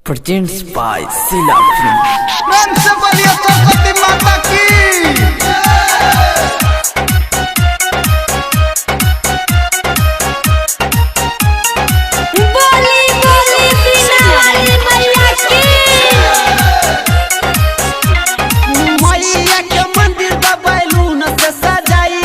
Presents by Sila Films। प्रेम से बोलिए सरस्वती माता की। बोली बोली बिना वाली मैया की। मैया के मंदिर द बैलून से सजाई,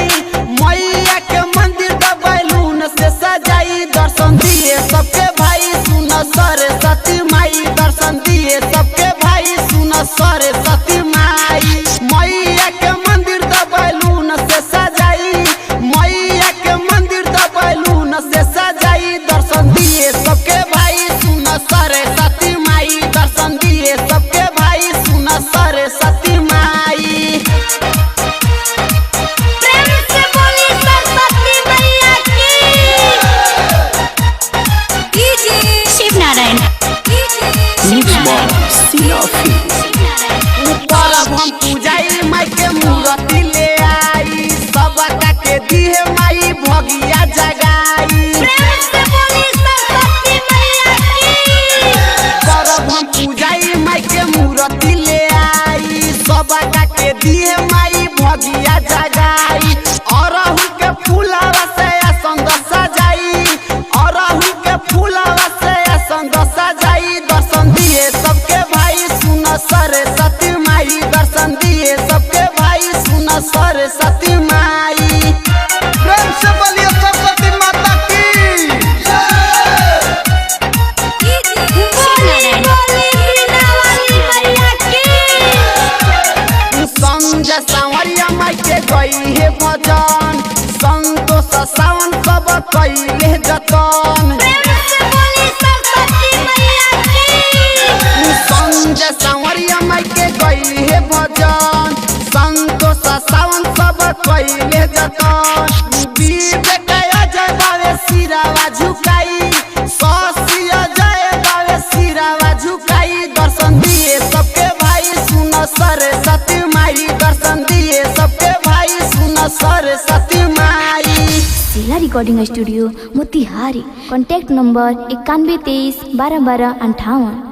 मैया के मंदिर द बैलून से सजाई। दर्शन दिए सबके भाई सुन सरस्वती माई, दर्शन दिए सबके भाई सुन सरस्वती माई। मैया के मंदिर द बैलून से सजाई, मैया के मंदिर द बैलून से सजाई। दर्शन दिए सबके भाई सुन सरस्वती माई, दर्शन दिए सबके भाई सुन सरस्वती माई। प्रेम से बोली सरस्वती मैया की। Shiv Narayan Sila Films। परब हम पूजाई माई के मूर्ति ले आई, सबका के दिहे माई भगिया जगाई। प्रेम से बोली सरस्वती मैया की। परब हम पूजाई माई के मूर्ति ले आई, सबका के दिहे माई भगिया जगाई। अरहुल के फूलवा से संग सजाई, अरहुल के फूलवा से संग सजाई। दर्शन दिए सबके भाई सुन सरस्वती माई, दर्शन दिए सबके भाई सुन सरस्वती माई। प्रेम से बोलिए सरस्वती माता की। बोली बोली बिना वाली मैया की। संजय सांवरिया माई के गई है भजन, संतोष सावन सब कैले जतन। प्रेम से बोली सरस्वती मैया की। संजय सांवरिया माई के गई है भजन, संतोष सावन सब कैले जतन। विवेक अजय बावे सिरावा झुकाई, शशि अजय बावे सिरावा झुकाई। दर्शन दिए सबके भाई सुन सरस्वती माई, दर्शन दिए सबके भाई सुन सरस्वती माई। जिला recording studio Motihari. Contact number 91 23 12 12 58।